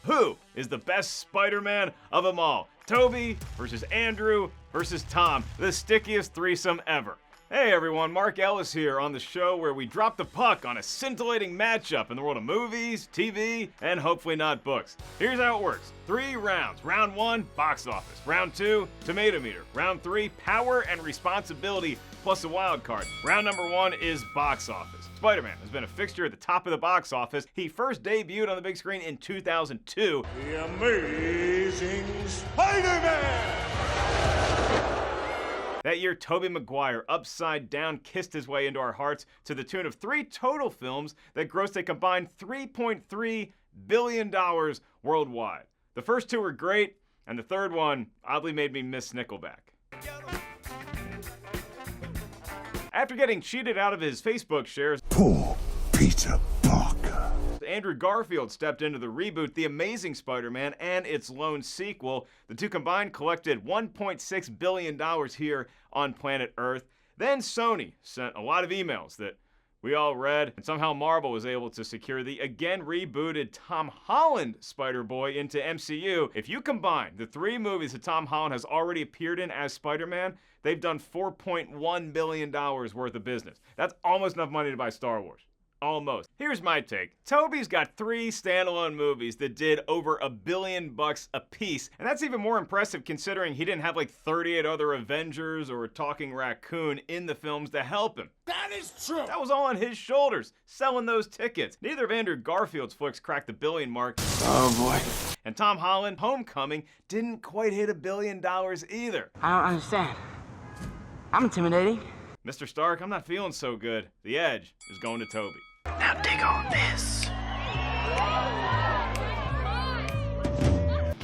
Who is the best Spider-Man of them all? Tobey versus Andrew versus Tom, the stickiest threesome ever. Hey everyone, Mark Ellis here on the show where we drop the puck on a scintillating matchup in the world of movies, TV, and hopefully not books. Here's how it works. 3 rounds. Round 1, box office. Round 2, Tomatometer. Round 3, power and responsibility plus a wild card. Round number 1 is box office. Spider-Man has been a fixture at the top of the box office. He first debuted on the big screen in 2002. The Amazing Spider-Man! That year, Tobey Maguire upside down kissed his way into our hearts to the tune of 3 total films that grossed a combined $3.3 billion worldwide. The first 2 were great, and the third one oddly made me miss Nickelback. After getting cheated out of his Facebook shares, Poor Peter Parker. Andrew Garfield stepped into the reboot The Amazing Spider-Man and its lone sequel. The 2 combined collected $1.6 billion here on planet Earth. Then Sony sent a lot of emails that we all read, and somehow Marvel was able to secure the again rebooted Tom Holland Spider-Boy into MCU. If you combine the 3 movies that Tom Holland has already appeared in as Spider-Man, they've done $4.1 billion worth of business. That's almost enough money to buy Star Wars. Almost. Here's my take. Tobey's got 3 standalone movies that did over $1 billion a piece, and that's even more impressive considering he didn't have like 38 other Avengers or a talking raccoon in the films to help him. That is true! That was all on his shoulders, selling those tickets. Neither of Andrew Garfield's flicks cracked the $1 billion mark. Oh boy. And Tom Holland, Homecoming, didn't quite hit $1 billion either. I don't understand. I'm intimidating. Mr. Stark, I'm not feeling so good. The edge is going to Tobey. Now dig on this.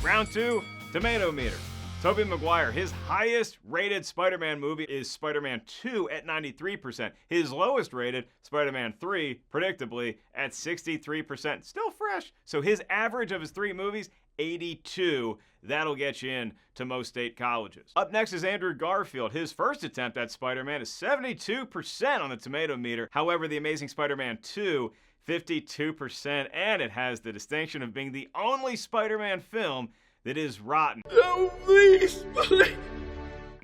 Round 2, Tomatometer. Tobey Maguire, his highest rated Spider-Man movie is Spider-Man 2 at 93%. His lowest rated, Spider-Man 3, predictably, at 63%. Still fresh. So his average of his 3 movies, 82. That'll get you in to most state colleges. Up next is Andrew Garfield. His first attempt at Spider-Man is 72% on the Tomatometer. However, The Amazing Spider-Man 2, 52%, and it has the distinction of being the only Spider-Man film that is rotten. Oh, please!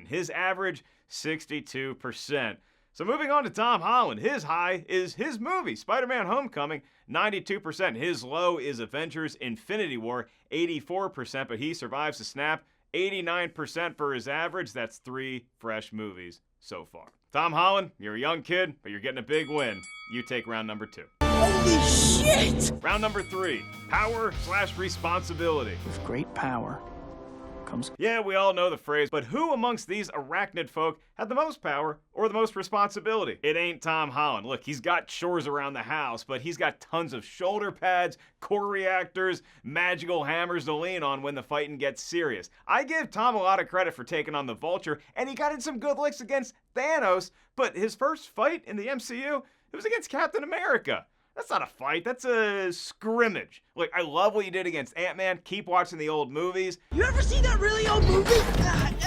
His average, 62%. So moving on to Tom Holland, his high is his movie, Spider-Man Homecoming, 92%. His low is Avengers Infinity War, 84%, but he survives the snap, 89% for his average. That's 3 fresh movies so far. Tom Holland, you're a young kid, but you're getting a big win. You take round number 2. Holy shit! Round number 3, power/responsibility. With great power comes... Yeah, we all know the phrase, but who amongst these arachnid folk had the most power or the most responsibility? It ain't Tom Holland. Look, he's got chores around the house, but he's got tons of shoulder pads, core reactors, magical hammers to lean on when the fighting gets serious. I give Tom a lot of credit for taking on the Vulture, and he got in some good licks against Thanos, but his first fight in the MCU, it was against Captain America. That's not a fight, that's a scrimmage. Look, I love what you did against Ant-Man. Keep watching the old movies. You ever seen that really old movie?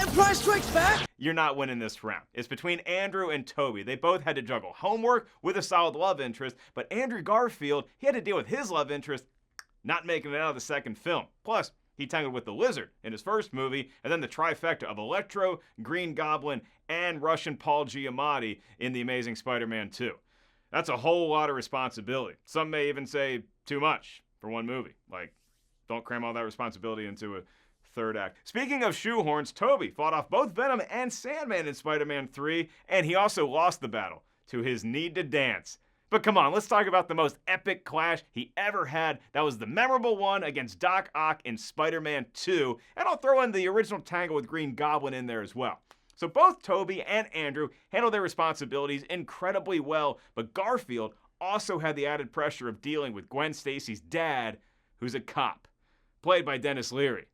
Empire Strikes Back? You're not winning this round. It's between Andrew and Tobey. They both had to juggle homework with a solid love interest, but Andrew Garfield, he had to deal with his love interest not making it out of the second film. Plus, he tangled with the Lizard in his first movie, and then the trifecta of Electro, Green Goblin, and Russian Paul Giamatti in The Amazing Spider-Man 2. That's a whole lot of responsibility. Some may even say too much for one movie. Like, don't cram all that responsibility into a third act. Speaking of shoehorns, Tobey fought off both Venom and Sandman in Spider-Man 3, and he also lost the battle to his need to dance. But come on, let's talk about the most epic clash he ever had. That was the memorable one against Doc Ock in Spider-Man 2, and I'll throw in the original tangle with Green Goblin in there as well. So both Tobey and Andrew handled their responsibilities incredibly well, but Garfield also had the added pressure of dealing with Gwen Stacy's dad, who's a cop, played by Dennis Leary.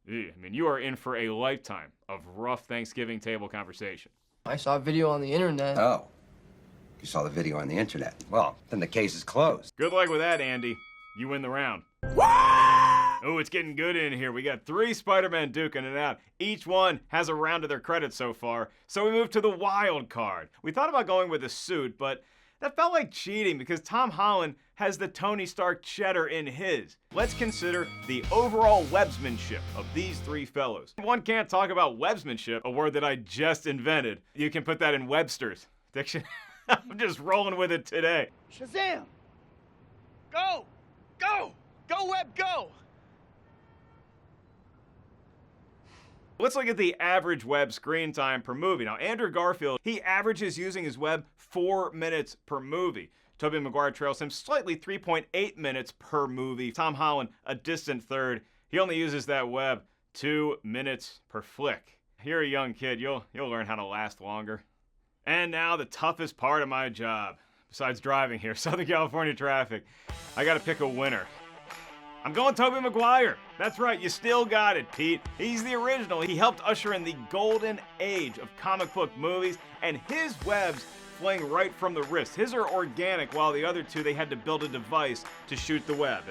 I mean, you are in for a lifetime of rough Thanksgiving table conversation. I saw a video on the internet. Oh, you saw the video on the internet. Well, then the case is closed. Good luck with that, Andy. You win the round. Oh, it's getting good in here. We got 3 Spider-Man duking it out. Each one has a round to their credit so far. So we move to the wild card. We thought about going with a suit, but That felt like cheating because Tom Holland has the Tony Stark cheddar in his. Let's consider the overall websmanship of these three fellows. One can't talk about websmanship, a word that I just invented. You can put that in Webster's dictionary. I'm just rolling with it today. Shazam! Go! Go! Go, Web, go! Let's look at the average web screen time per movie. Now, Andrew Garfield, he averages using his web 4 minutes per movie. Tobey Maguire trails him slightly, 3.8 minutes per movie. Tom Holland, a distant third. He only uses that web 2 minutes per flick. You're a young kid, you'll learn how to last longer. And now the toughest part of my job, besides driving here, Southern California traffic. I gotta pick a winner. I'm going Tobey Maguire. That's right, you still got it, Pete. He's the original. He helped usher in the golden age of comic book movies, and his webs fling right from the wrist. His are organic, while the other two, they had to build a device to shoot the web.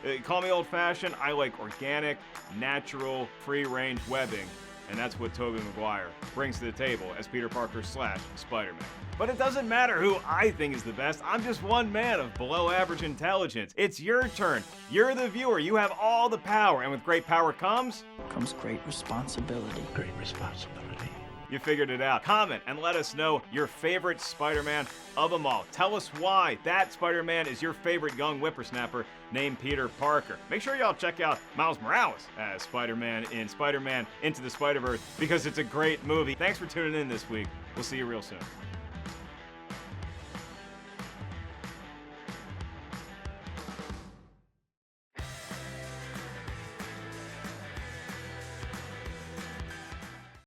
And call me old-fashioned, I like organic, natural, free-range webbing, and that's what Tobey Maguire brings to the table as Peter Parker / Spider-Man. But it doesn't matter who I think is the best. I'm just one man of below-average intelligence. It's your turn. You're the viewer. You have all the power, and with great power comes great responsibility. Great responsibility. You figured it out. Comment and let us know your favorite Spider-Man of them all. Tell us why that Spider-Man is your favorite young whippersnapper named Peter Parker. Make sure y'all check out Miles Morales as Spider-Man in Spider-Man Into the Spider-Verse because it's a great movie. Thanks for tuning in this week. We'll see you real soon.